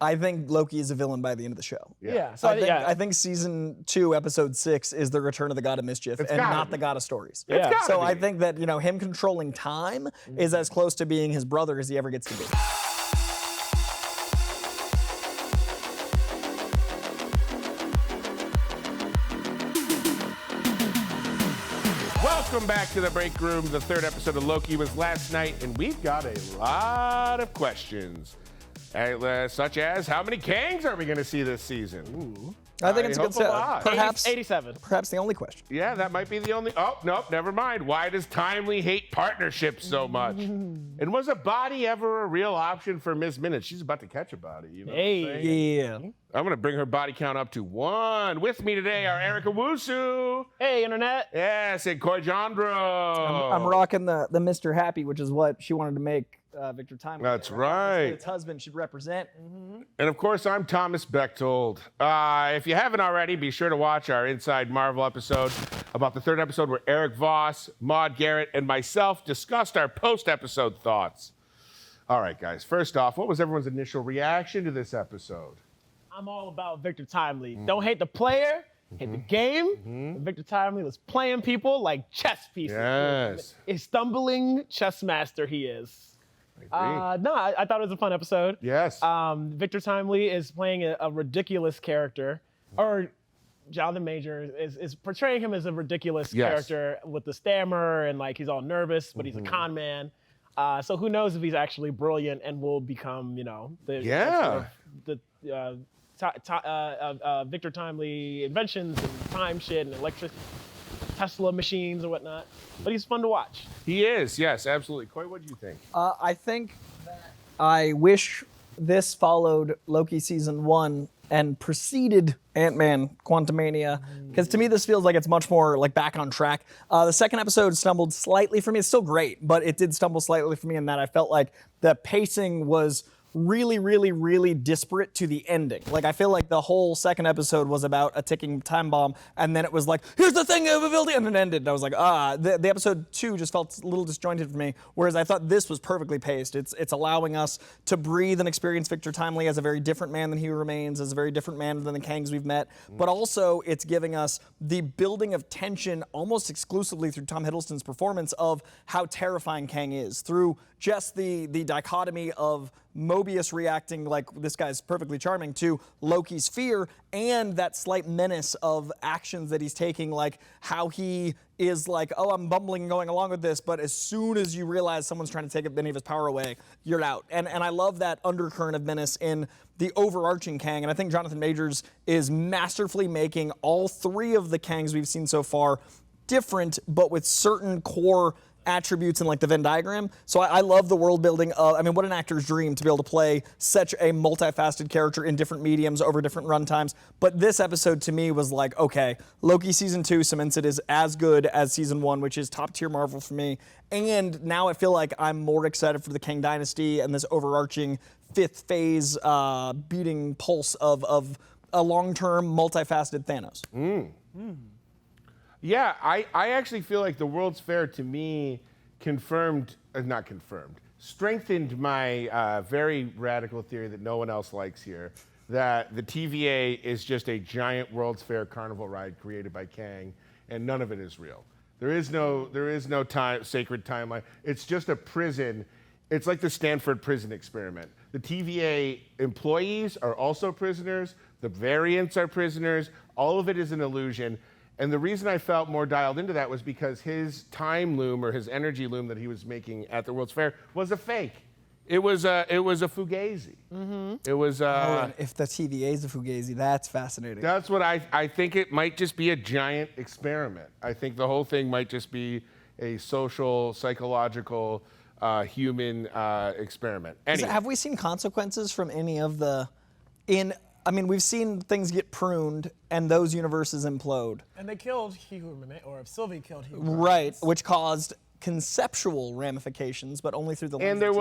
I think Loki is a villain by the end of the show. Yeah. So I think season 2, episode 6 is the return of the God of Mischief and not the God of Stories. Yeah. So I think that, him controlling time is as close to being his brother as he ever gets to be. Welcome back to the break room. The third episode of Loki was last night, and we've got a lot of questions, such as how many Kangs are we going to see this season? Ooh. I think it's a good set. Perhaps 87. Perhaps the only question. Yeah, that might be the only. Oh, nope, never mind. Why does Timely hate partnerships so much? And was a body ever a real option for Miss Minutes? She's about to catch a body. You know Yeah. I'm going to bring her body count up to 1. With me today are Eric Owusu. Hey, Internet. Yes, and Coy Jandreau. I'm rocking the Mr. Happy, which is what she wanted to make Victor Timely. That's right. Its husband should represent. And of course, I'm Tommy Bechtold. If you haven't already, be sure to watch our Inside Marvel episode about the third episode where Eric Voss, Maude Garrett, and myself discussed our post-episode thoughts. All right, guys. First off, what was everyone's initial reaction to this episode? I'm all about Victor Timely. Don't hate the player, hate the game. Victor Timely was playing people like chess pieces. Yes. A stumbling chess master he is. I thought it was a fun episode. Yes. Victor Timely is playing a ridiculous character, or Jonathan Major is portraying him as a ridiculous character with the stammer and like he's all nervous, but he's a con man. So who knows if he's actually brilliant and will become, the Victor Timely inventions and time shit and electric Tesla machines and whatnot. But he's fun to watch. He is, yes, absolutely. Coy, what do you think? I think that I wish this followed Loki season 1 and preceded Ant-Man Quantumania, because to me this feels like it's much more like back on track. The second episode stumbled slightly for me. It's still great, but it did stumble slightly for me in that I felt like the pacing was really, really, really disparate to the ending. Like, I feel like the whole second episode was about a ticking time bomb, and then it was like, here's the thing of a building, and it ended. And I was like, the episode 2 just felt a little disjointed for me, whereas I thought this was perfectly paced. It's allowing us to breathe and experience Victor Timely as a very different man than he remains, as a very different man than the Kangs we've met, but also it's giving us the building of tension almost exclusively through Tom Hiddleston's performance of how terrifying Kang is, through just the dichotomy of Mobius reacting like this guy's perfectly charming to Loki's fear, and that slight menace of actions that he's taking, like how he is like, oh, I'm bumbling and going along with this, but as soon as you realize someone's trying to take any of his power away, you're out. And I love that undercurrent of menace in the overarching Kang, and I think Jonathan Majors is masterfully making all 3 of the Kangs we've seen so far different, but with certain core attributes in like the Venn diagram. So I love the world building of, what an actor's dream to be able to play such a multifaceted character in different mediums over different runtimes. But this episode to me was like, okay, Loki season 2 cements it as good as season 1, which is top tier Marvel for me. And now I feel like I'm more excited for the Kang Dynasty and this overarching 5th phase beating pulse of a long-term multifaceted Thanos. Yeah, I actually feel like the World's Fair to me strengthened my very radical theory that no one else likes here, that the TVA is just a giant World's Fair carnival ride created by Kang, and none of it is real. There is no sacred timeline. It's just a prison. It's like the Stanford prison experiment. The TVA employees are also prisoners. The variants are prisoners. All of it is an illusion. And the reason I felt more dialed into that was because his time loom or his energy loom that he was making at the World's Fair was a fake. It was a fugazi. It was. If the TVA is a fugazi, that's fascinating. That's what I think. It might just be a giant experiment. I think the whole thing might just be a social, psychological, human experiment. Anyway. Have we seen consequences from any of the we've seen things get pruned and those universes implode. And they killed or Sylvie killed Hugh. Right, which caused conceptual ramifications, but only through the lens And there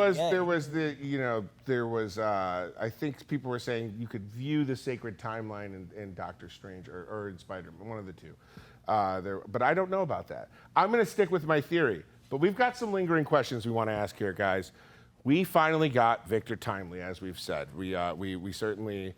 was I think people were saying you could view the sacred timeline in Doctor Strange or in Spider-Man, one of the two. But I don't know about that. I'm going to stick with my theory, but we've got some lingering questions we want to ask here, guys. we finally got Victor Timely, as we've said. We certainly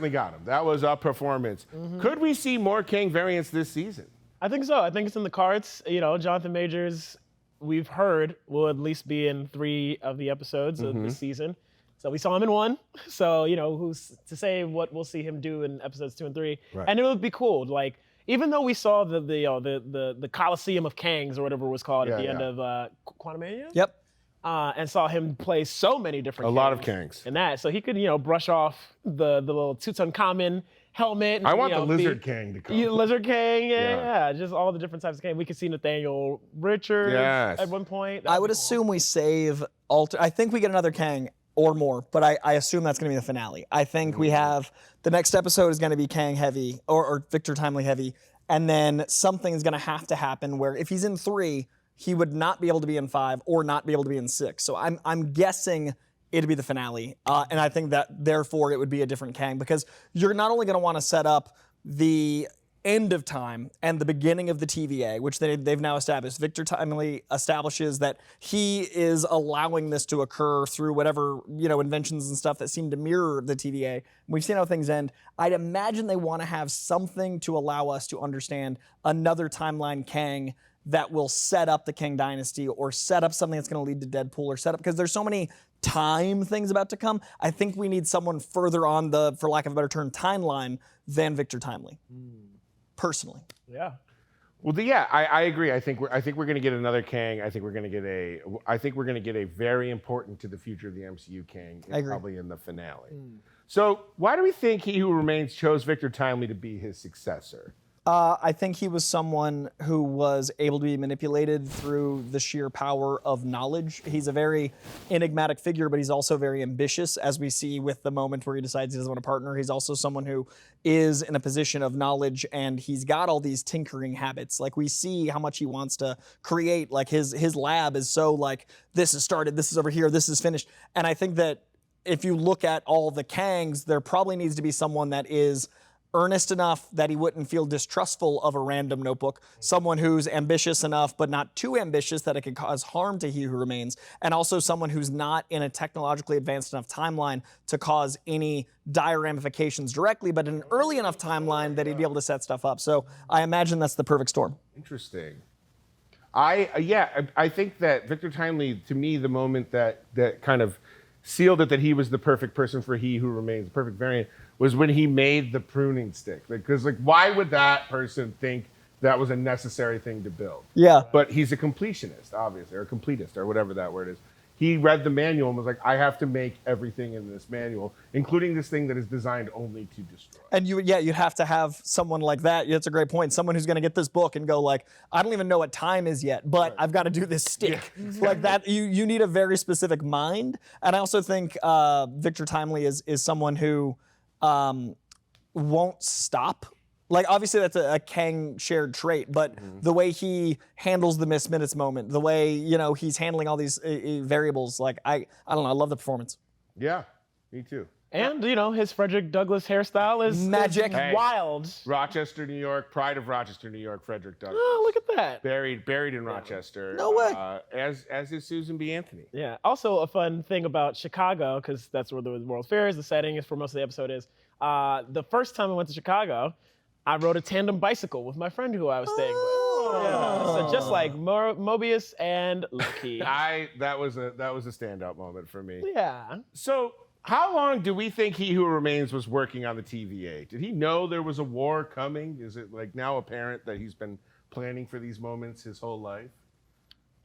got him. That was a performance. Could we see more Kang variants this season? I think so. I think it's in the cards. You know, Jonathan Majors, we've heard, will at least be in 3 of the episodes of this season. So we saw him in 1. So, you know, who's to say what we'll see him do in episodes 2 and 3? Right. And it would be cool. Like, even though we saw the Coliseum of Kangs or whatever it was called at the end of Quantumania? Yep. And saw him play so many different A lot of Kangs. in that. So he could, you know, brush off the little Tutankhamun helmet. I want the Lizard Kang to come. Lizard Kang, yeah, just all the different types of Kang. We could see Nathaniel Richards at one point. I would assume we save I think we get another Kang or more, but I assume that's going to be the finale. I think we have the next episode is going to be Kang heavy or Victor Timely heavy, and then something's going to have to happen where if he's in 3, he would not be able to be in 5 or not be able to be in 6. So I'm guessing it'd be the finale, and I think that therefore it would be a different Kang because you're not only going to want to set up the end of time and the beginning of the TVA, which they've now established. Victor Timely establishes that he is allowing this to occur through whatever, you know, inventions and stuff that seem to mirror the TVA. We've seen how things end. I'd imagine they want to have something to allow us to understand another timeline Kang that will set up the Kang dynasty or set up something that's going to lead to Deadpool or set up, because there's so many time things about to come. I think we need someone further on the, for lack of a better term, timeline than Victor Timely. Personally. Yeah. Well, I agree. I think we're going to get another Kang. I think we're going to get a very important to the future of the MCU Kang, probably in the finale. So, why do we think He Who Remains chose Victor Timely to be his successor? I think he was someone who was able to be manipulated through the sheer power of knowledge. He's a very enigmatic figure, but he's also very ambitious, as we see with the moment where he decides he doesn't want a partner. He's also someone who is in a position of knowledge, and he's got all these tinkering habits. Like, we see how much he wants to create. Like, his lab is so like, this is started, this is over here, this is finished. And I think that if you look at all the Kangs, there probably needs to be someone that is earnest enough that he wouldn't feel distrustful of a random notebook, someone who's ambitious enough but not too ambitious that it could cause harm to He Who Remains, and also someone who's not in a technologically advanced enough timeline to cause any dire ramifications directly, but in an early enough timeline that he'd be able to set stuff up. So I imagine that's the perfect storm. Interesting. I think that Victor Timely, to me, the moment that kind of sealed it that he was the perfect person for He Who Remains, the perfect variant, was when he made the pruning stick. Because, why would that person think that was a necessary thing to build? Yeah. But he's a completionist, obviously, or a completist, or whatever that word is. He read the manual and was like, I have to make everything in this manual, including this thing that is designed only to destroy. And you'd have to have someone like that. That's a great point. Someone who's going to get this book and go like, I don't even know what time is yet, but I've got to do this stick. Yeah. Like that, you need a very specific mind. And I also think Victor Timely is someone who won't stop. Like, obviously that's a Kang shared trait, but the way he handles the missed minutes moment, the way, you know, he's handling all these variables, like, I don't know, I love the performance. Yeah, me too. And, you know, his Frederick Douglass hairstyle is magic. Wild. Rochester, New York, pride of Rochester, New York, Frederick Douglass. Oh, look at that. Buried in Rochester. No way. As is Susan B. Anthony. Yeah. Also, a fun thing about Chicago, because that's where the World's Fair is, the setting is for most of the episode is, the first time I went to Chicago, I rode a tandem bicycle with my friend who I was staying with. Yeah. So just like Mobius and Loki. That was a standout moment for me. Yeah. So how long do we think He Who Remains was working on the TVA? Did he know there was a war coming? Is it like now apparent that he's been planning for these moments his whole life?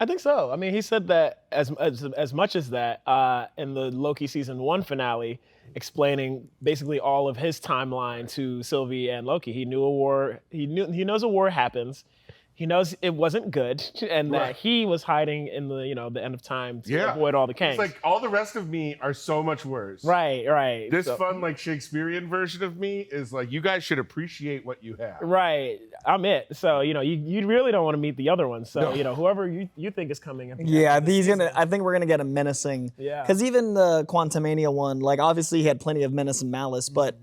I think so. I mean, he said that as much as that in the Loki season 1 finale, explaining basically all of his timeline to Sylvie and Loki. He knew a war. He knows a war happens. He knows it wasn't good, and that he was hiding in the end of time to avoid all the Kangs. It's like all the rest of me are so much worse. Right. This fun, like, Shakespearean version of me is like, you guys should appreciate what you have. Right. I'm it. So, you really don't want to meet the other ones. So, whoever you think is coming. I think we're gonna get a menacing. Yeah. Because even the Quantumania one, like, obviously he had plenty of menace and malice, but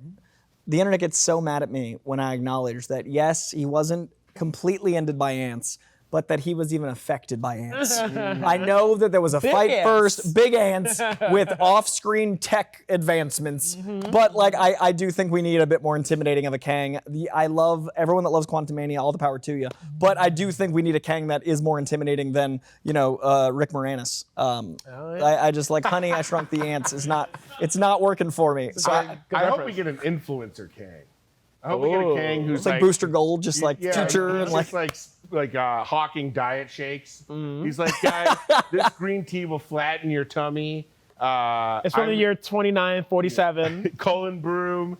the internet gets so mad at me when I acknowledge that, yes, he wasn't completely ended by ants, but that he was even affected by ants. I know that there was a fight ants. first, big ants with off-screen tech advancements, but like I do think we need a bit more intimidating of a Kang. I love everyone that loves Quantumania, all the power to you, but I do think we need a Kang that is more intimidating than Rick Moranis. I just like Honey, I Shrunk the Ants. It's not working for me. So I hope we get an influencer Kang. I hope we get a Kang who's it's like Booster Gold, just like future and he's like hawking diet shakes. He's like, guys, this green tea will flatten your tummy. It's from the year 2947. Colin Broom.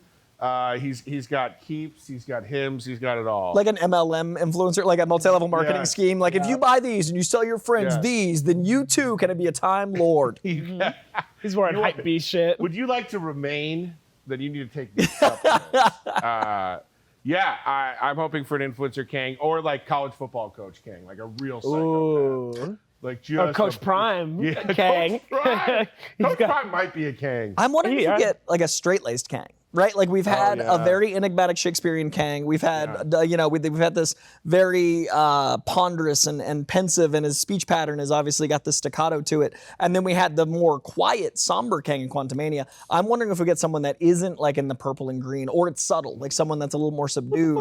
He's got keeps, he's got hymns, he's got it all. like an MLM influencer, like a multi-level marketing scheme. Like if you buy these and you sell your friends these, then you too can be a Time Lord. He's wearing hype beast shit. Would you like to remain? Then you need to take these supplements. I'm hoping for an influencer Kang or like college football coach Kang, like a real psychopath. Like just Or Coach Prime Kang. Coach Prime. Coach Prime might be a Kang. I'm wondering if you get like a straight-laced Kang. Right, like we've had a very enigmatic Shakespearean Kang. We've had, we've had this very ponderous and pensive, and his speech pattern has obviously got the staccato to it. And then we had the more quiet, somber Kang in Quantumania. I'm wondering if we get someone that isn't like in the purple and green, or it's subtle, like someone that's a little more subdued.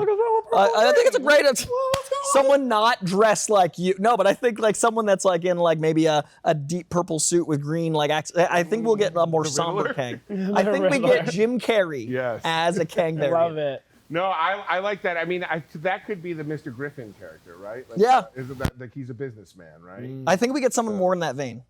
I think it's a great. Someone not dressed like you. No, but I think like someone that's like in like maybe a deep purple suit with green like. I think we'll get a more somber Kang. I think we get Jim Carrey as a Kang variant. Love it. No, I like that. I mean, that could be the Mr. Griffin character, right? Like, isn't that like he's a businessman, right? I think we get someone more in that vein.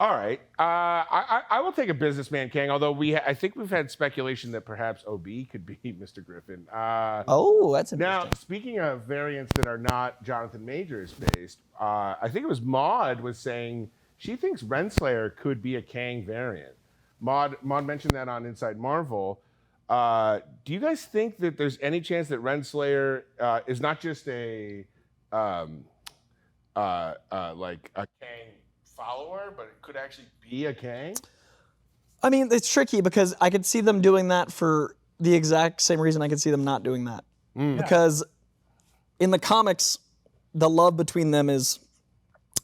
All right. I will take a businessman Kang, although I think we've had speculation that perhaps OB could be Mr. Griffin. That's interesting. Now, speaking of variants that are not Jonathan Majors based, I think it was Maud was saying she thinks Renslayer could be a Kang variant. Maud mentioned that on Inside Marvel. Do you guys think that there's any chance that Renslayer is not just a like a Kang follower, but it could actually be a Kang? I mean, it's tricky because I could see them doing that for the exact same reason I could see them not doing that. Because in the comics, the love between them is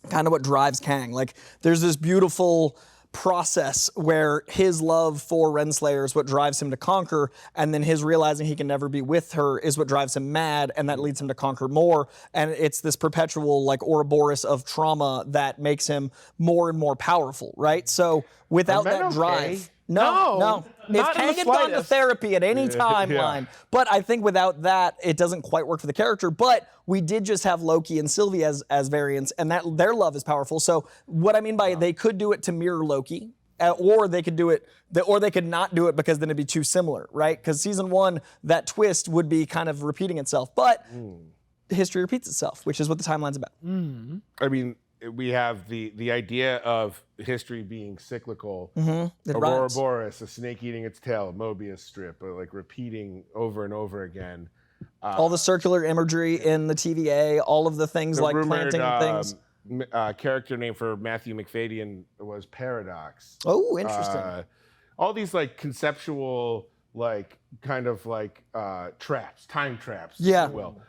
kind of what drives Kang. Like, there's this beautiful process where his love for Renslayer is what drives him to conquer, and then his realizing he can never be with her is what drives him mad, and that leads him to conquer more. And it's this perpetual like Ouroboros of trauma that makes him more and more powerful, right? So without that drive, no. If Kang had gone to therapy at any timeline, but I think without that, it doesn't quite work for the character. But we did just have Loki and Sylvie as variants, and that their love is powerful. So what I mean by they could do it to mirror Loki, or they could do it, or they could not do it because then it'd be too similar, right? Because season 1, that twist would be kind of repeating itself, but history repeats itself, which is what the timeline's about. I mean, we have the idea of history being cyclical. Ouroboros, a snake eating its tail, a Mobius strip, or like repeating over and over again. All the circular imagery in the TVA, all of the things like rumored, planting things. Character name for Matthew McFadyen was Paradox. Oh, interesting. All these like conceptual, like kind of like traps, time traps, if you will.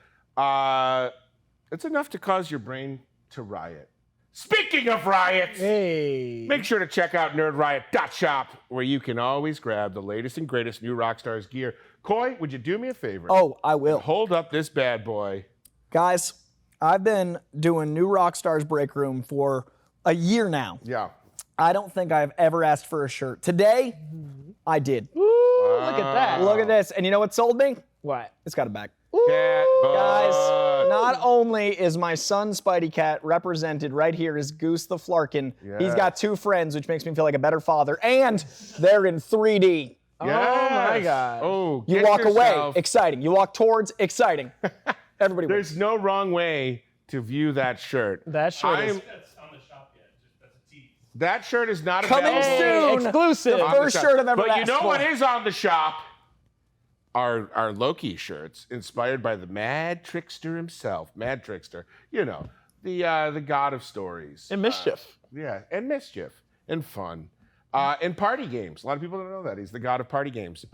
It's enough to cause your brain to riot. Speaking of riots, make sure to check out nerdriot.shop, where you can always grab the latest and greatest new Rockstars gear. Coy, would you do me a favor? Oh, I will. Hold up this bad boy. Guys, I've been doing new Rockstars Breakroom for a year now. Yeah. I don't think I've ever asked for a shirt. Today, I did. Ooh, look at that. Look at this. And you know what sold me? What? It's got a bag. Cat Guys, not only is my son Spidey Cat represented right here as Goose the Flarkin, he's got 2 friends, which makes me feel like a better father, and they're in 3D. Oh my God. Oh, You walk away, exciting. You walk towards, exciting. Everybody wins. There's no wrong way to view that shirt. That shirt is That's on the shop yet. That's a tease. That shirt is not coming available. soon. exclusive. The first shirt I've ever But you asked know for. what is on the shop? Our Loki shirts, inspired by the Mad Trickster himself. Mad Trickster, you know, the god of stories and mischief. and mischief and fun. And party games. A lot of people don't know that. He's the god of party games.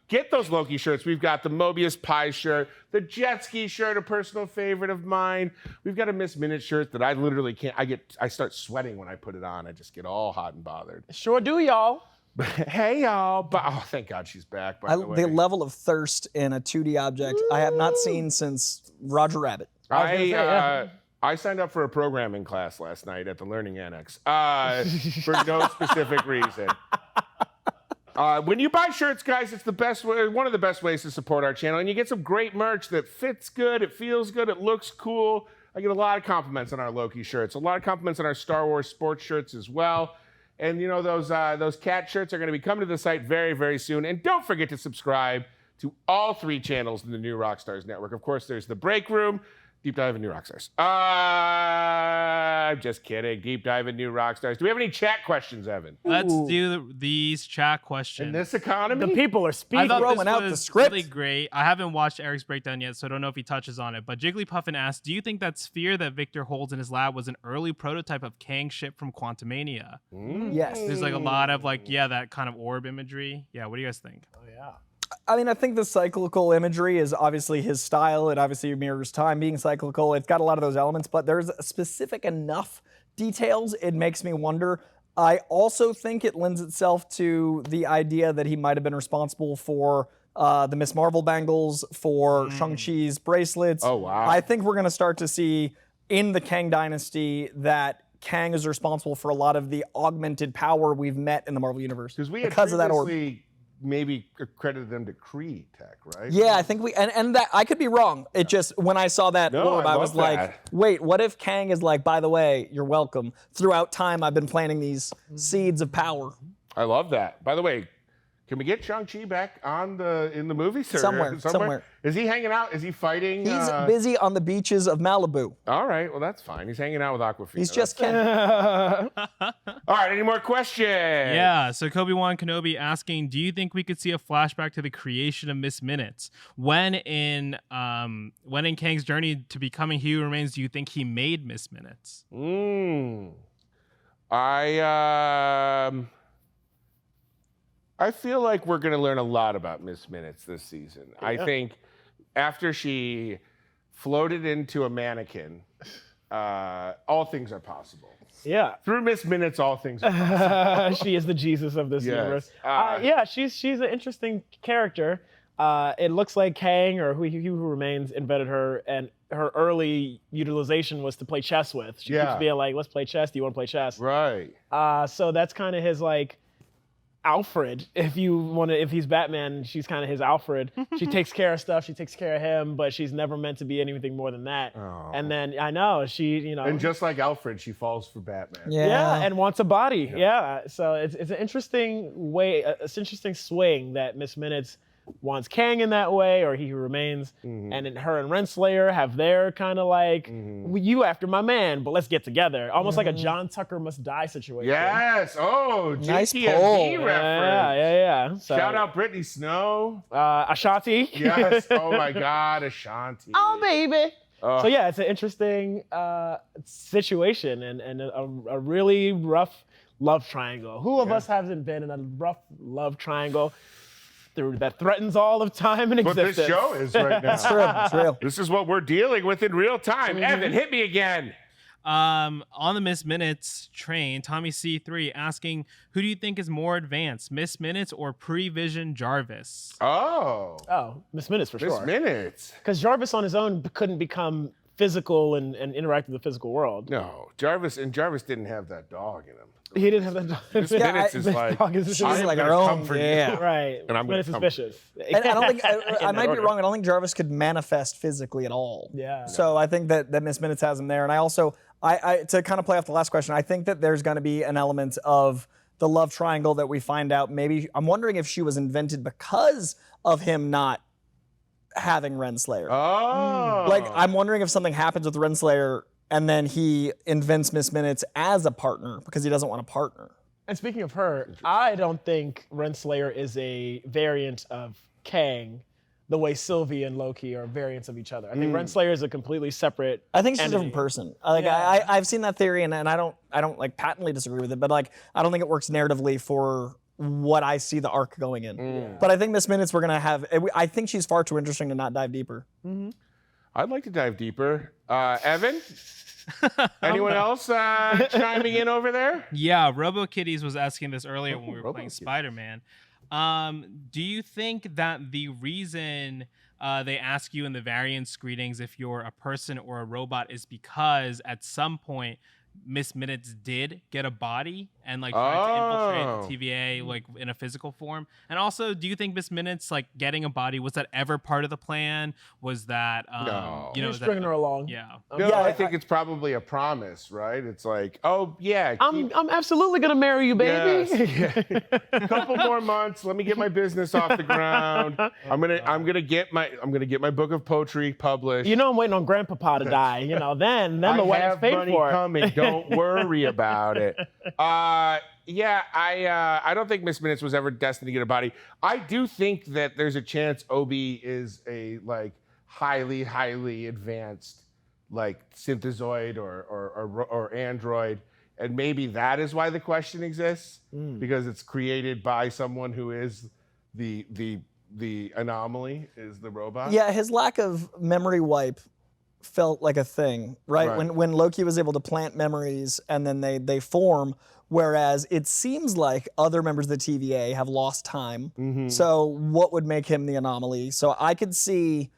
Get those Loki shirts. We've got the Mobius Pie shirt, the jet ski shirt, a personal favorite of mine. We've got a Miss Minute shirt that I literally can't. I start sweating when I put it on. I just get all hot and bothered. Sure do, y'all. Hey, y'all. Oh, thank God she's back, by the way. The level of thirst in a 2D object I have not seen since Roger Rabbit. I signed up for a programming class last night at the Learning Annex for no specific reason. When you buy shirts, guys, it's the best way, one of the best ways to support our channel. And you get some great merch that fits good, it feels good, it looks cool. I get a lot of compliments on our Loki shirts, a lot of compliments on our Star Wars sports shirts as well. And you know, those cat shirts are going to be coming to the site very, very soon. And don't forget to subscribe to all 3 channels in the new Rockstars network. Of course, there's the Breakroom, Deep Dive in New Rockstars. I'm just kidding. Deep Dive in New Rockstars. Do we have any chat questions, Evan? Let's do these chat questions. In this economy? The people are I speaking. thought Throwing this out was the script. really great. I haven't watched Eric's breakdown yet, so I don't know if he touches on it. But Jigglypuffin asked, do you think that sphere that Victor holds in his lab was an early prototype of Kang ship from Quantumania? Yes. There's like a lot of that kind of orb imagery. Yeah, what do you guys think? Oh, yeah. I mean, I think the cyclical imagery is obviously his style. It obviously mirrors time being cyclical. It's got a lot of those elements, but there's specific enough details, it makes me wonder. I also think it lends itself to the idea that he might have been responsible for the Miss Marvel bangles, for Shang-Chi's bracelets. Oh, wow. I think we're going to start to see in the Kang dynasty that Kang is responsible for a lot of the augmented power we've met in the Marvel Universe. Because of that orb. Maybe accredited them to Kree tech, right? Yeah, I think and that I could be wrong. It just when I saw that orb, I was like, that. wait, what if Kang is like, by the way, you're welcome. Throughout time, I've been planting these seeds of power. I love that. By the way, can we get Shang-Chi back in the movie? Somewhere. Is he hanging out? Is he fighting? He's busy on the beaches of Malibu. All right, well, that's fine. He's hanging out with Aquafina. He's just Ken. All right, any more questions? Yeah, so Kobe-Wan Kenobi asking, do you think we could see a flashback to the creation of Miss Minutes? When in Kang's journey to becoming He Who Remains, do you think he made Miss Minutes? I feel like we're going to learn a lot about Miss Minutes this season. Yeah. I think after she floated into a mannequin, all things are possible. Yeah. Through Miss Minutes, all things are possible. She is the Jesus of this universe. She's an interesting character. It looks like Kang, or He Who Remains, invented her, and her early utilization was to play chess with. She keeps being like, let's play chess. Do you want to play chess? Right. So that's kind of his like Alfred, if he's Batman, she's kind of his Alfred. She takes care of stuff, she takes care of him, but she's never meant to be anything more than that. Oh. And then I know and just like Alfred, she falls for Batman. Yeah, and wants a body. Yeah. So it's an interesting way, it's an interesting swing that Miss Minutes wants Kang in that way, or He Who Remains, and her and Renslayer have their kind of like, you after my man, but let's get together. Almost like a John Tucker Must Die situation. Yes. Oh, nice GTMD reference. Yeah. So, shout out Brittany Snow. Ashanti. Yes. Oh my God, Ashanti. Oh baby. So yeah, it's an interesting situation and a really rough love triangle. Who of us hasn't been in a rough love triangle that threatens all of time and existence? But this show is right now. It's real. This is what we're dealing with in real time. Evan, hit me again. On the Miss Minutes train, Tommy C3 asking, who do you think is more advanced, Miss Minutes or Prevision Jarvis? Oh, Miss Minutes for sure. Miss Minutes. Because Jarvis on his own couldn't become physical and interact with the physical world. No, Jarvis didn't have that dog in him. He didn't have that dog. Miss Minutes is like, she's like her own. Yeah. Right. And I'm Minutes is vicious. And I don't think I might be wrong. I don't think Jarvis could manifest physically at all. Yeah. So I think that Miss Minutes has him there, and I also to kind of play off the last question, I think that there's going to be an element of the love triangle that we find out. Maybe I'm wondering if she was invented because of him not having Renslayer. Oh. Like I'm wondering if something happens with Renslayer and then he invents Miss Minutes as a partner because he doesn't want a partner. And speaking of her, I don't think Renslayer is a variant of Kang, the way Sylvie and Loki are variants of each other. I think Renslayer is a completely separate. I think she's a entity. different person. Like Yeah. I've seen that theory, and I don't like patently disagree with it, but like I don't think it works narratively for what I see the arc going in. But I think Miss Minutes we're gonna have. I think she's far too interesting to not dive deeper. I'd like to dive deeper. Evan? Anyone else chiming in over there? Yeah, RoboKitties was asking this earlier when we were playing RoboKitties. Spider-Man. Do you think that the reason they ask you in the variance greetings if you're a person or a robot is because at some point Miss Minutes did get a body and like tried to infiltrate the TVA like in a physical form? And also, do you think Miss Minutes like getting a body, was that ever part of the plan? Was that No. you know, You're is that- stringing her along. Yeah. No, Yeah, I think it's probably a promise, right? It's like, oh yeah, I'm absolutely gonna marry you, baby. yes. Couple more months. Let me get my business off the ground. I'm gonna get my book of poetry published. You know I'm waiting on Grandpapa to die. You know, then the I wedding's have paid money for. coming. Don't worry about it. I don't think Miss Minutes was ever destined to get a body. I do think that there's a chance Obi is a like highly advanced like synthezoid or android, and maybe that is why the question exists because it's created by someone who is the anomaly, is the robot. Yeah, his lack of memory wipe felt like a thing, right? Right. When Loki was able to plant memories and then they form, whereas it seems like other members of the TVA have lost time. So what would make him the anomaly? So I could see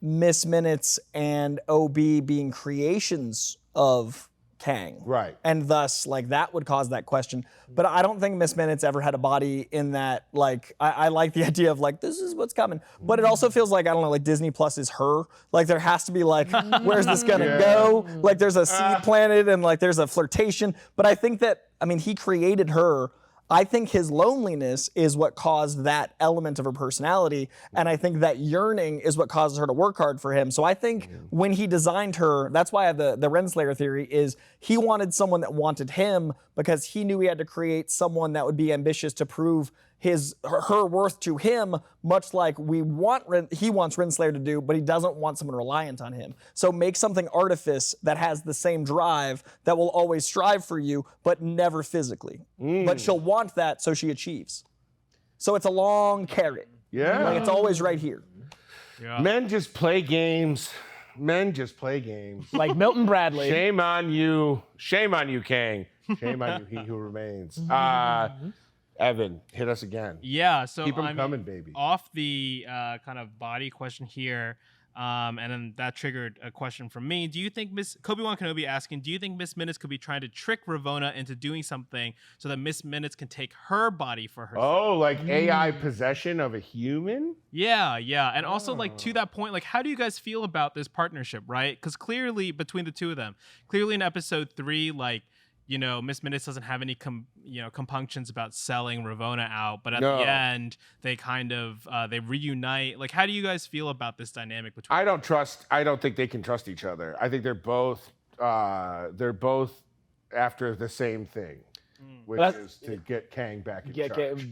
Miss Minutes and OB being creations of Kang. Right. And thus, like, that would cause that question. But I don't think Miss Minutes ever had a body in that, like, I like the idea of, like, this is what's coming. But it also feels like, I don't know, like, Disney Plus is her. Like, there has to be, like, where's this gonna go? Like, there's a seed planted and, like, there's a flirtation. But I think that, I mean, he created her. I think his loneliness is what caused that element of her personality. And I think that yearning is what causes her to work hard for him. So I think when he designed her, that's why I have the Renslayer theory, is he wanted someone that wanted him because he knew he had to create someone that would be ambitious to prove her worth to him, much like he wants Renslayer to do, but he doesn't want someone reliant on him. So make something artifice that has the same drive that will always strive for you, but never physically. But she'll want that, so she achieves. So it's a long carrot. Yeah. Like it's always right here. Yeah. Men just play games. Men just play games. Like Milton Bradley. Shame on you. Shame on you, Kang. Shame on you, he who remains. Evan, hit us again. Yeah, so Keep 'em I mean, coming, baby. Off the kind of body question here, and then that triggered a question from me. Do you think Kobe-Wan Kenobi asking, do you think Miss Minutes could be trying to trick Ravonna into doing something so that Miss Minutes can take her body for herself? Oh, like AI possession of a human? Yeah. And also, like, to that point, like, how do you guys feel about this partnership, right? Because clearly, between the two of them, clearly in episode 3, like, you know, Miss Minutes doesn't have any compunctions about selling Ravonna out, but at the end, they kind of they reunite. Like, how do you guys feel about this dynamic between? I don't think they can trust each other. I think they're both after the same thing, which is to get Kang back in charge.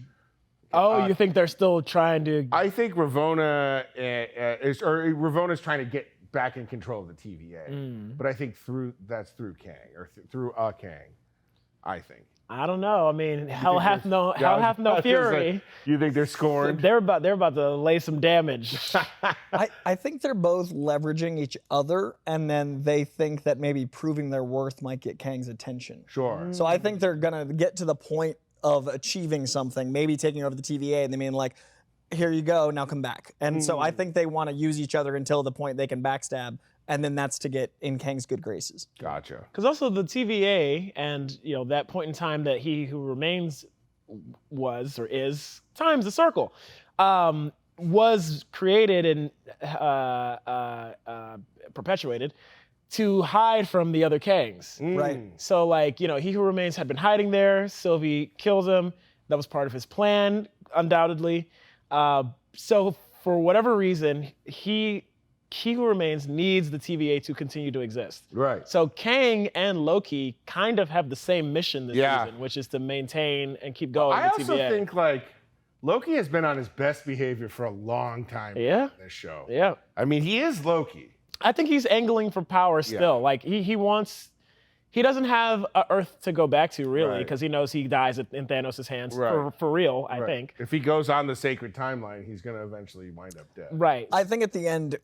You think they're still trying to? I think Ravonna Ravonna's trying to get back in control of the TVA, but I think that's through Kang or through a Kang. I think. I don't know. I mean, hell hath no fury. You think they're scorned? They're about to lay some damage. I think they're both leveraging each other, and then they think that maybe proving their worth might get Kang's attention. Sure. So I think they're gonna get to the point of achieving something, maybe taking over the TVA, and they mean like, here you go, now come back. And so I think they want to use each other until the point they can backstab, and then that's to get in Kang's good graces. Gotcha. Because also the TVA and that point in time that He Who Remains was or is times the circle was created and perpetuated to hide from the other Kangs. Right. So like He Who Remains had been hiding there. Sylvie kills him. That was part of his plan, undoubtedly. So for whatever reason, He Who Remains needs the TVA to continue to exist. Right. So Kang and Loki kind of have the same mission this season, which is to maintain and keep going I the also TVA. think like Loki has been on his best behavior for a long time Yeah. in this show. Yeah. I mean, he is Loki. I think he's angling for power still. Like he doesn't have a Earth to go back to really, Right. because he knows he dies in Thanos' hands Right. for real. I think. If he goes on the sacred timeline, he's going to eventually wind up dead. Right. I think at the end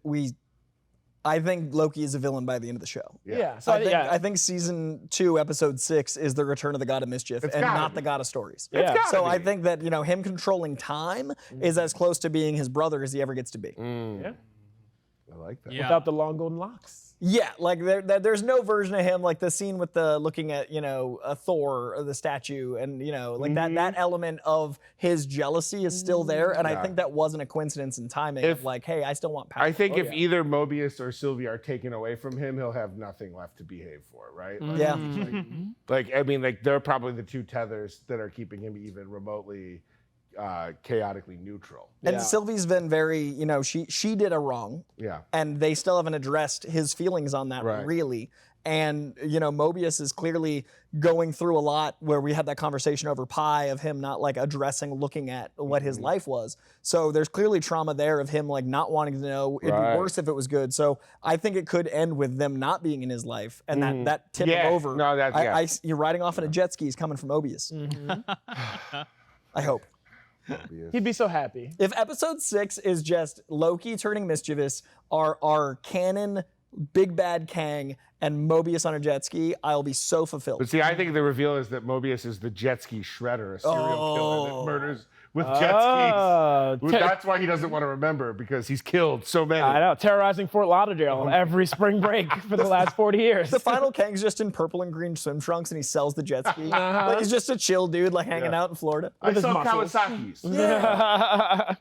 I think Loki is a villain by the end of the show. Yeah. So I think season 2, episode 6 is the return of the God of Mischief and gotta not be. the God of Stories. Yeah. gotta So I be. think that him controlling time is as close to being his brother as he ever gets to be. Yeah. I like that. Yeah. Without the long golden locks. Yeah, like there's no version of him like the scene with the looking at a Thor or the statue and like that element of his jealousy is still there, and I think that wasn't a coincidence in timing. Of like, hey, I still want power. I think if either Mobius or Sylvie are taken away from him, he'll have nothing left to behave for, right? Like, Yeah. they're probably the two tethers that are keeping him even remotely chaotically neutral. And Yeah. Sylvie's been very, she did a wrong, Yeah. and they still haven't addressed his feelings on that Right. really. And Mobius is clearly going through a lot where we had that conversation over Pi of him not like looking at what his life was. So there's clearly trauma there of him like not wanting to know. It'd Right. be worse if it was good. So I think it could end with them not being in his life and that tip Yeah. over. No, that's- you're riding off on a jet ski is coming from Mobius. I hope. He'd be so happy. If episode 6 is just Loki turning mischievous, our canon big bad Kang and Mobius on a jet ski, I'll be so fulfilled. But see, I think the reveal is that Mobius is the jet ski shredder, a serial killer that murders with jet skis. That's why he doesn't want to remember, because he's killed so many. I know, terrorizing Fort Lauderdale every spring break for the last 40 years. The final Kang's just in purple and green swim trunks and he sells the jet ski. Like, he's just a chill dude like hanging out in Florida. I his saw muscles. Kawasaki's. Yeah.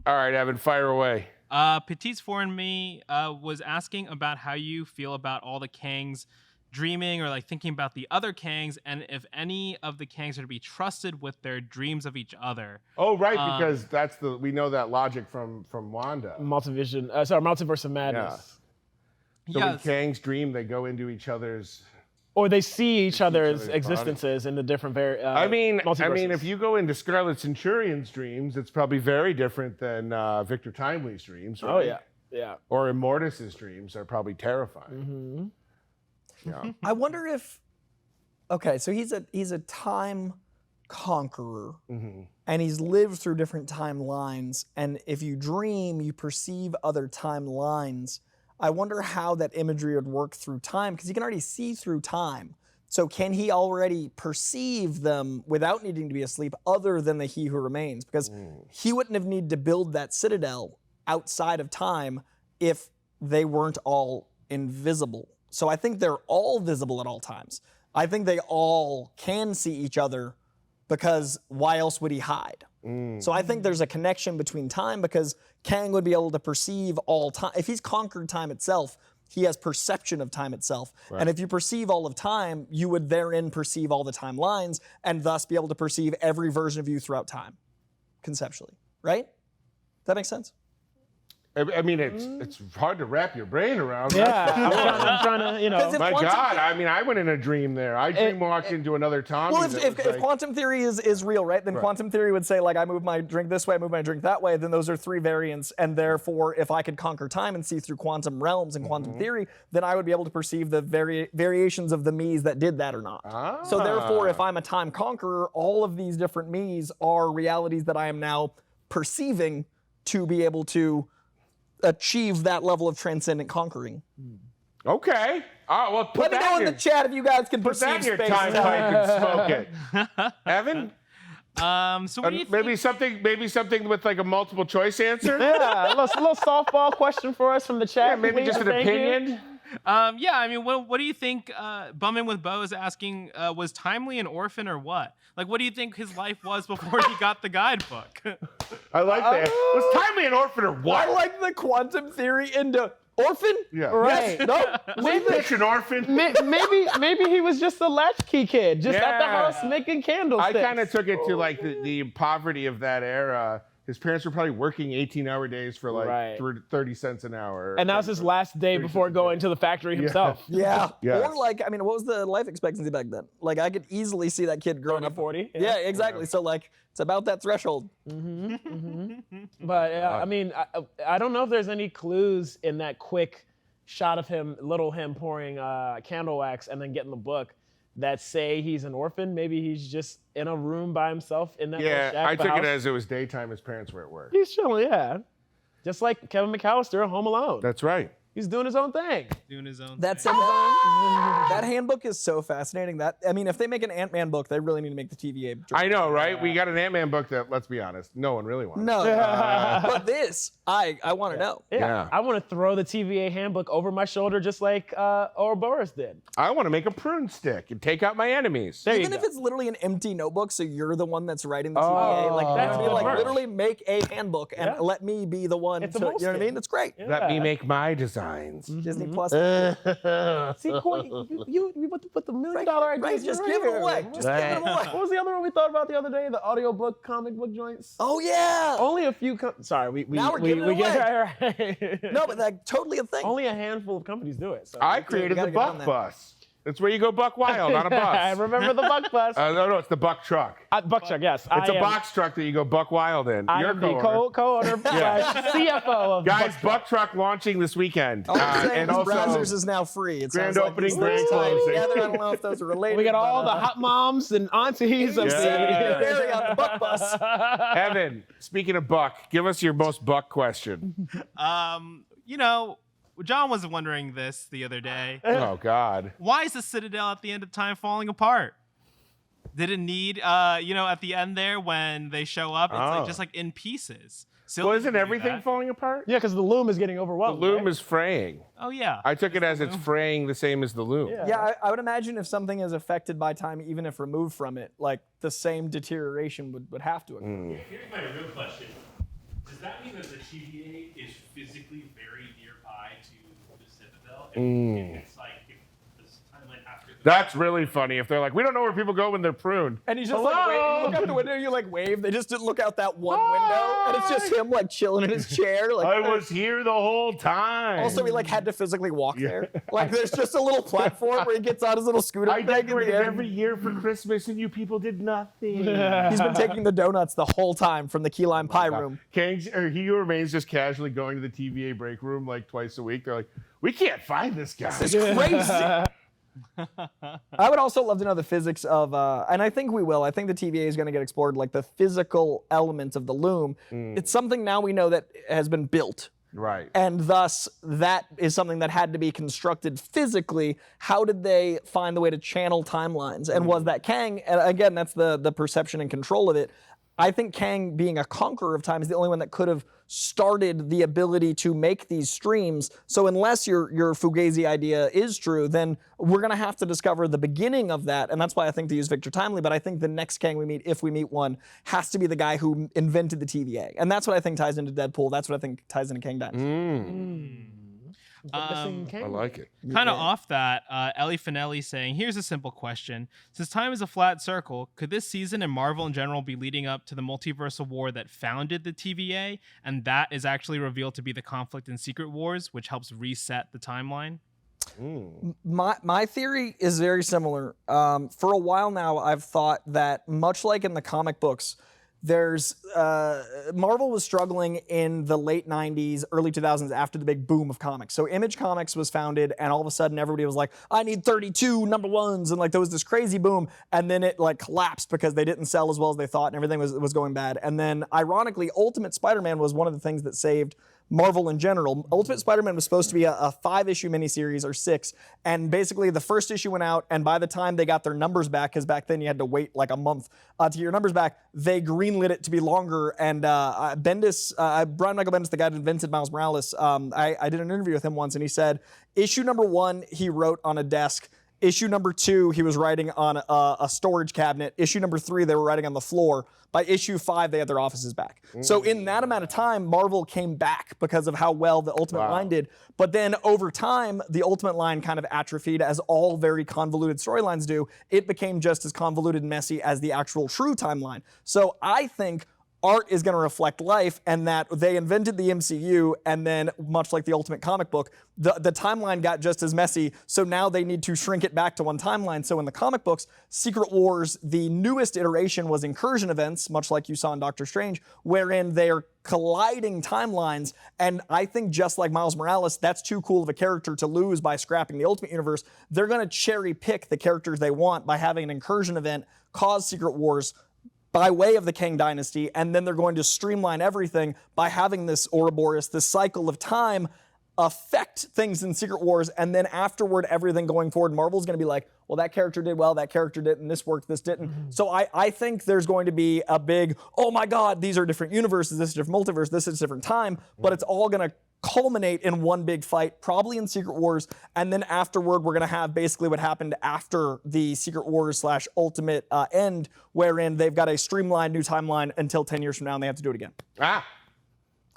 All right, Evan, fire away. Petit's Foreign Me was asking about how you feel about all the Kangs dreaming or like thinking about the other Kangs, and if any of the Kangs are to be trusted with their dreams of each other. Oh, right, because we know that logic from Wanda. Multiverse of Madness. So when Kangs dream, they go into each other's. Or they see each other's other's existences in the different I mean, multiverses. if you go into Scarlet Centurion's dreams, it's probably very different than Victor Timely's dreams. Right? Oh yeah, yeah. Or Immortus's dreams are probably terrifying. Yeah. I wonder if so he's a time conqueror and he's lived through different timelines, and if you dream, you perceive other timelines. I wonder how that imagery would work through time, because he can already see through time. So can he already perceive them without needing to be asleep, other than the He Who Remains? Because he wouldn't have needed to build that citadel outside of time if they weren't all invisible. So I think they're all visible at all times. I think they all can see each other, because why else would he hide? So I think there's a connection between time, because Kang would be able to perceive all time. If he's conquered time itself, he has perception of time itself. Right. And if you perceive all of time, you would therein perceive all the timelines and thus be able to perceive every version of you throughout time, conceptually. Right? That makes sense? I mean, it's hard to wrap your brain around. Yeah, I'm trying to, My God, I mean, I went in a dream there. I walked into another Tommy. Well, if quantum theory is real, right, then quantum theory would say, like, I move my drink this way, I move my drink that way, then those are 3 variants, and therefore, if I could conquer time and see through quantum realms and quantum theory, then I would be able to perceive the variations of the me's that did that or not. So therefore, if I'm a time conqueror, all of these different me's are realities that I am now perceiving to be able to achieve that level of transcendent conquering. Okay. Oh, well, Let me know in the chat if you guys can put that perceive in your space time and pipe and smoke it. Evan? So what do you think? Maybe something with like a multiple choice answer? Yeah, a little softball question for us from the chat. Yeah, maybe please. just an Thank you. opinion. Yeah, I mean, what do you think? Bumming with Bo is asking, was Timely an orphan or what? Like, what do you think his life was before he got the guidebook? I like that. Was Timely an orphan or what? I like the quantum theory into orphan. Yeah. Right. Maybe it's an orphan. Maybe he was just a latchkey kid, just at the Yeah. house making candles. I kind of took it to like the poverty of that era. his parents were probably working 18-hour days for like Right. 30 cents an hour. And that was his last day before going to the factory himself. Yeah. Yes. Or like, I mean, what was the life expectancy back then? Like, I could easily see that kid growing 30, up. 40. Yeah, exactly. So like, it's about that threshold. But I mean, I don't know if there's any clues in that quick shot of him, little him pouring candle wax and then getting the book that say he's an orphan. Maybe he's just in a room by himself in that little Yeah, shack I of a took it house. as it was daytime. His parents were at work. He's chilling, yeah. Just like Kevin McAllister at Home Alone. That's right. He's doing his own thing. Doing his own That's thing. that handbook is so fascinating. That I mean, if they make an Ant-Man book, they really need to make the TVA. I know, right? We got an Ant-Man book that, let's be honest, no one really wants. No, but this, I want to know. Yeah. I want to throw the TVA handbook over my shoulder just like Ouroboros did. I want to make a prune stick and take out my enemies. There Even you if go. it's literally an empty notebook, so you're the one that's writing the TVA, like that's you know, like good. literally make a handbook and Yeah. let me be the one. It's a To, you know what I Moleskine. mean? That's great. Let me make my designs. Disney Plus. See, Coy, you put the $1 million ideas. right, just right give it here. away. Just give it away. What was the other one we thought about the other day? The audiobook, comic book joints? Oh yeah. Only a few. Sorry, we Now we're giving it get right. No, but like totally a thing. Only a handful of companies do it. So. I created gotta the get on Buck that. Bus. It's where you go buck wild on a I bus. remember the Buck Bus. No, it's the Buck truck. Buck Truck, yes. It's a box truck that you go buck wild in. I You're am the co-owner. co-owner, CFO of Guys, Buck Buck Truck launching this weekend. All I'm saying and is also, Browsers is now free. It grand sounds like opening, these grand things tied closing. together. I don't know if those are related. We got all but, the hot moms and aunties of Yeah. Barry on the Buck Bus. Evan, speaking of Buck, give us your most Buck question. You know, John was wondering this the other day. Oh, God. Why is the Citadel at the end of time falling apart? Did it need, you know, at the end there when they show up, it's like just like in pieces. Well, isn't Sylvie knew everything that. falling apart? Yeah, because the loom is getting The overwhelmed. loom right? is fraying. Oh yeah. I took it as it's fraying the same as the loom. Yeah, I would imagine if something is affected by time, even if removed from it, like the same deterioration would have to occur. Here's my real question. Does that mean that the TVA is physically very nearby to the Citadel? And if it's like, if this timeline after the That's really funny. If they're like, we don't know where people go when they're pruned. And he's just like, wait, you look out the window, you like wave. They just didn't look out that one window, and it's just him like chilling in his chair. Like I was here the whole time. Also, he like had to physically walk there. Like there's just a little platform where he gets on his little scooter. I thing in the decorated end. every year for Christmas, and you people did nothing. He's been taking the donuts the whole time from the key lime pie room. Kangs, or he remains just casually going to the TVA break room like twice a week. They're like, we can't find this guy. It's crazy. I would also love to know the physics of, and I think we will. I think the TVA is going to get explored, like the physical elements of the loom. It's something now we know that has been built. Right. And thus, that is something that had to be constructed physically. How did they find the way to channel timelines? And was that Kang? And again, that's the perception and control of it. I think Kang, being a conqueror of time, is the only one that could have started the ability to make these streams. So unless your Fugazi idea is true, then we're going to have to discover the beginning of that. And that's why I think to use Victor Timely. But I think the next Kang we meet, if we meet one, has to be the guy who invented the TVA. And that's what I think ties into Deadpool. That's what I think ties into Kang Dynasty. I like it. Kind of off that, Ellie Finelli saying, here's a simple question. Since time is a flat circle, could this season and Marvel in general be leading up to the multiversal war that founded the TVA, and that is actually revealed to be the conflict in Secret Wars, which helps reset the timeline? My theory is very similar. For a while now, I've thought that much like in the comic books, there's Marvel was struggling in the late 90s, early 2000s after the big boom of comics. So Image Comics was founded, and all of a sudden everybody was like, I need 32 number ones, and like there was this crazy boom, and then it like collapsed because they didn't sell as well as they thought, and everything was going bad. And then ironically, Ultimate Spider-Man was one of the things that saved Marvel in general. Ultimate Spider-Man was supposed to be a 5-issue miniseries or 6, and basically the first issue went out, and by the time they got their numbers back, because back then you had to wait like a month to get your numbers back, they greenlit it to be longer. And Bendis, Brian Michael Bendis, the guy that invented Miles Morales, I did an interview with him once, and he said issue number 1 he wrote on a desk. Issue number 2, he was writing on a storage cabinet. Issue number 3, they were writing on the floor. By issue 5, they had their offices back. So in that amount of time, Marvel came back because of how well the Ultimate line did. But then over time, the Ultimate line kind of atrophied, as all very convoluted storylines do. It became just as convoluted and messy as the actual true timeline. So I think art is going to reflect life, and that they invented the MCU, and then much like the Ultimate comic book, the timeline got just as messy, so now they need to shrink it back to one timeline. So in the comic books, Secret Wars, the newest iteration was incursion events, much like you saw in Doctor Strange, wherein they are colliding timelines, and I think just like Miles Morales, that's too cool of a character to lose by scrapping the Ultimate Universe. They're going to cherry pick the characters they want by having an incursion event cause Secret Wars by way of the Kang dynasty, and then they're going to streamline everything by having this Ouroboros, this cycle of time, affect things in Secret Wars, and then afterward, everything going forward, Marvel's going to be like, well, that character did well, that character didn't, this worked, this didn't. So I think there's going to be a big, oh my God, these are different universes, this is a different multiverse, this is a different time, but it's all going to culminate in one big fight, probably in Secret Wars, and then afterward we're going to have basically what happened after the Secret Wars / Ultimate end, wherein they've got a streamlined new timeline until 10 years from now and they have to do it again. Because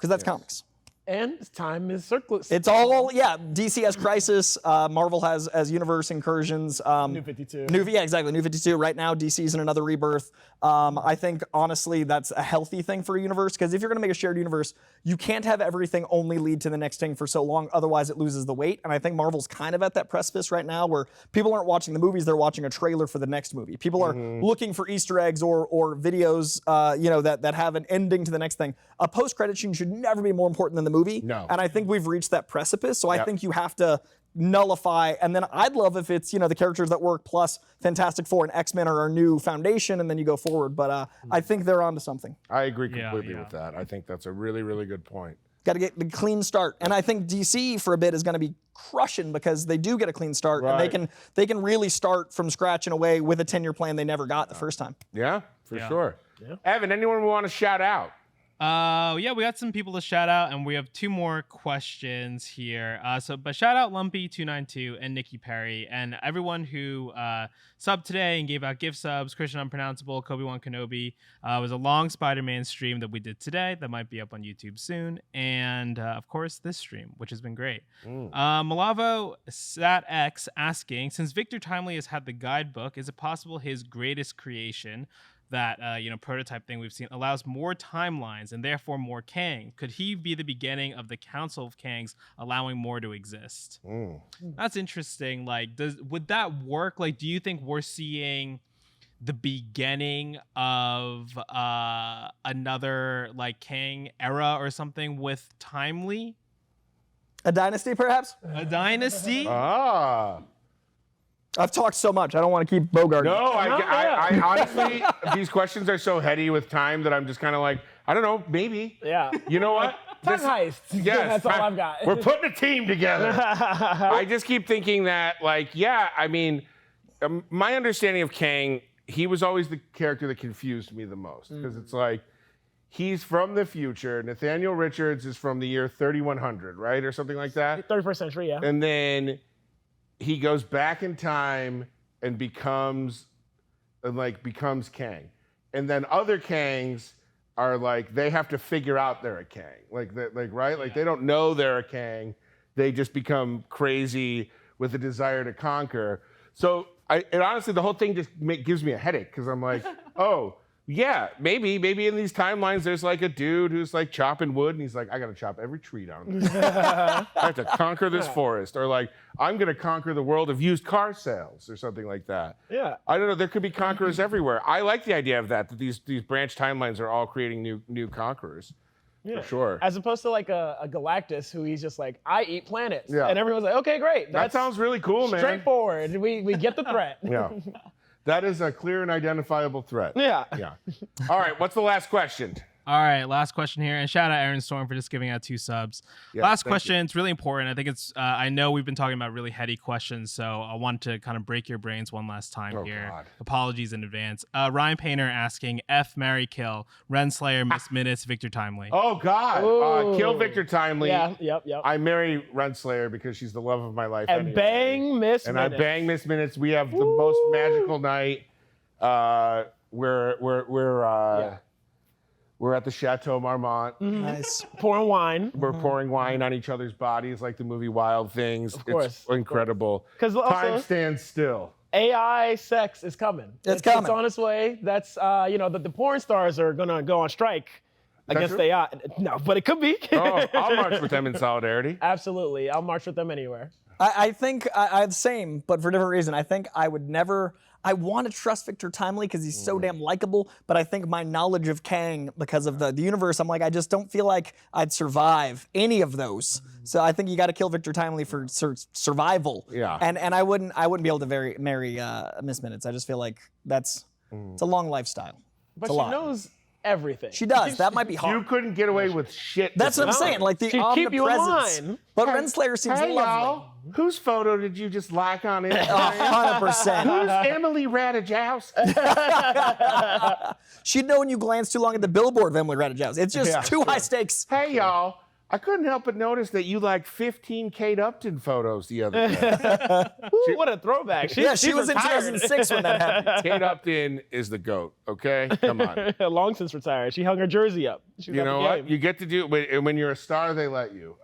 that's comics. And time is circles. It's all, DC has Crisis, Marvel has as Universe Incursions. New 52. Exactly, New 52. Right now, DC's in another rebirth. I think, honestly, that's a healthy thing for a universe, because if you're going to make a shared universe, you can't have everything only lead to the next thing for so long, otherwise it loses the weight. And I think Marvel's kind of at that precipice right now where people aren't watching the movies, they're watching a trailer for the next movie. People are looking for Easter eggs or videos that have an ending to the next thing. A post-credit scene should never be more important than the movie. No. And I think we've reached that precipice, so I think you have to nullify, and then I'd love if it's, the characters that work plus Fantastic Four and X-Men are our new foundation, and then you go forward. But I think they're onto something. I agree completely with that. I think that's a really, really good point. Got to get the clean start. And I think DC for a bit is going to be crushing because they do get a clean start, and they can really start from scratch in a way with a 10-year plan they never got the first time. Yeah, for sure. Yeah. Evan, anyone we want to shout out? We got some people to shout out, and we have 2 more questions here. But shout out Lumpy292 and Nikki Perry and everyone who subbed today and gave out gift subs. Christian Unpronounceable, Kobe-Wan Kenobi. It was a long Spider-Man stream that we did today that might be up on YouTube soon, and of course this stream, which has been great. Malavo SatX asking, since Victor Timely has had the guidebook, is it possible his greatest creation, that prototype thing we've seen, allows more timelines and therefore more Kang? Could he be the beginning of the Council of Kangs, allowing more to exist? That's interesting. Like, would that work? Like, do you think we're seeing the beginning of another like Kang era or something with Timely? A dynasty, perhaps? A dynasty? I've talked so much. I don't want to keep bogarting. No, I honestly, these questions are so heady with time that I'm just kind of like, I don't know, maybe. Yeah. You know what? Time heist. Yes, That's all I've got. We're putting a team together. I just keep thinking that, my understanding of Kang, he was always the character that confused me the most. Because it's like, he's from the future. Nathaniel Richards is from the year 3100, right? Or something like that. 31st century, yeah. And then he goes back in time and becomes Kang. And then other Kangs are like, they have to figure out they're a Kang. They don't know they're a Kang. They just become crazy with a desire to conquer. So honestly, the whole thing just gives me a headache because I'm like, yeah, maybe in these timelines there's like a dude who's like chopping wood and he's like, I gotta chop every tree down. I have to conquer this forest, or like, I'm gonna conquer the world of used car sales or something like that. Yeah. I don't know. There could be conquerors everywhere. I like the idea of that these branch timelines are all creating new conquerors. Yeah. For sure. As opposed to like a Galactus who he's just like, I eat planets. Yeah. And everyone's like, okay, great. That sounds really cool, man. Straightforward. We get the threat. Yeah. That is a clear and identifiable threat. Yeah. Yeah. All right. What's the last question? All right, last question here, and shout out Aaron Storm for just giving out 2 subs. Yeah, last question, it's really important. I think it's, I know we've been talking about really heady questions, so I want to kind of break your brains one last time here. God. Apologies in advance. Ryan Painter asking, F, marry, kill, Renslayer, Miss Minutes, Victor Timely. Oh, God. Kill Victor Timely. Yeah, yep. I marry Renslayer because she's the love of my life. And bang Miss Minutes. And I bang Miss Minutes. We have the most magical night. We're at the Chateau Marmont. Nice. Pouring wine. We're pouring wine on each other's bodies like the movie Wild Things. Of course. It's incredible. Because time stands still. AI sex is coming. It's coming. It's on its way. That's the porn stars are gonna go on strike against true? AI. No, but it could be. Oh, I'll march with them in solidarity. Absolutely, I'll march with them anywhere. I think I the same, but for a different reason. I think I would never. I want to trust Victor Timely because he's so damn likable, but I think my knowledge of Kang, because of the universe, I'm like, I just don't feel like I'd survive any of those. So I think you got to kill Victor Timely for survival. Yeah. And I wouldn't be able to marry Miss Minutes. I just feel like it's a long lifestyle. But It's a she lot. knows everything. She does. That might be You hard. couldn't get away with shit. That's what I'm saying. Like the She'd keep you in omnipresence. line. But Renslayer seems Hey, lovely. y'all. Whose photo did you just like on Instagram? 100%. Who's Emily Ratajkowski? She'd know when you glance too long at the billboard of Emily Ratajkowski. It's just too high stakes. Hey, y'all. I couldn't help but notice that you liked 15 Kate Upton photos the other day. Ooh, what a throwback. She was in 2006 when that happened. Kate Upton is the GOAT, okay? Come on. Long since retired. She hung her jersey up. She was You at know the what? game. You get to do when you're a star, they let you.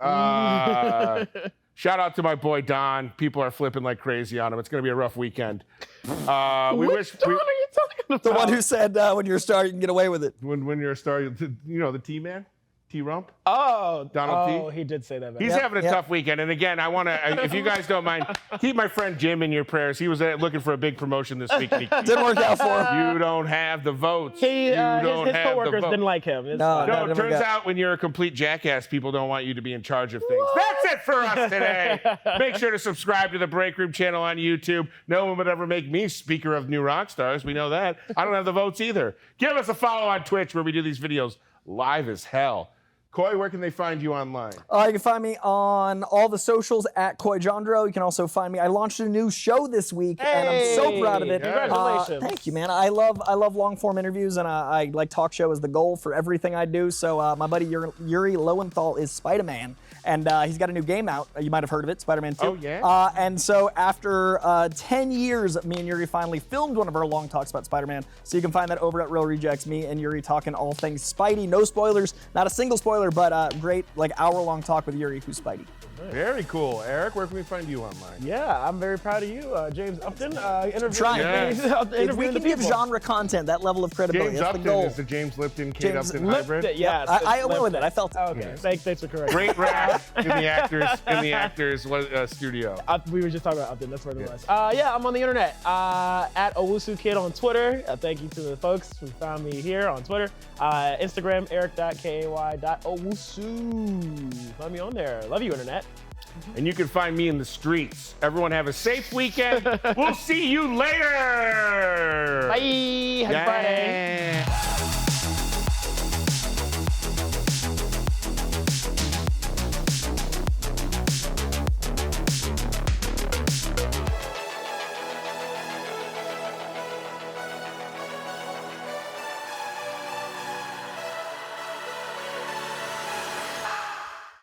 Shout out to my boy Don. People are flipping like crazy on him. It's going to be a rough weekend. Which Don are you talking about? The one who said when you're a star, you can get away with it. when you're a star, you know the T-Man? T-Rump? Oh, Donald T? he did say that. He's having a tough weekend. And again, I want to, if you guys don't mind, keep my friend Jim in your prayers. He was looking for a big promotion this week. And Didn't work out for him. you don't have the votes. His have coworkers the votes. didn't like him. It's No, fine. No, it never turns got- out when you're a complete jackass, people don't want you to be in charge of things. That's it for us today. Make sure to subscribe to the Breakroom channel on YouTube. No one would ever make me speaker of new Rockstars. We know that. I don't have the votes either. Give us a follow on Twitch where we do these videos live as hell. Coy, where can they find you online? You can find me on all the socials at Coy Jandreau. You can also find me. I launched a new show this week, and I'm so proud of it. Congratulations. Thank you, man. I love long form interviews, and I like talk show as the goal for everything I do. So my buddy Yuri Lowenthal is Spider-Man, and he's got a new game out. You might have heard of it, Spider-Man 2. Oh, yeah? And so after 10 years, me and Yuri finally filmed one of our long talks about Spider-Man. So you can find that over at Real Rejects. Me and Yuri talking all things Spidey. No spoilers, not a single spoiler, but great hour-long talk with Yuri, who's Spidey. Very cool. Eric, where can we find you online? Yeah, I'm very proud of you, James Upton. Interviewing Trying. Yes. If we the can give people. genre content that level of credibility, James that's Upton the goal. is the James Lipton, Kate James Upton Lipton, hybrid. Yes, I went with it. I felt it. Okay, thanks for correcting. Great rap in the actors studio. We were just talking about Upton. That's what it was. Yeah, I'm on the internet at Owusu Kid on Twitter. Thank you to the folks who found me here on Twitter. Instagram, eric.kay.owusu. Find me on there. Love you, internet. And you can find me in the streets. Everyone have a safe weekend. We'll see you later. Bye. Happy Friday. Yeah.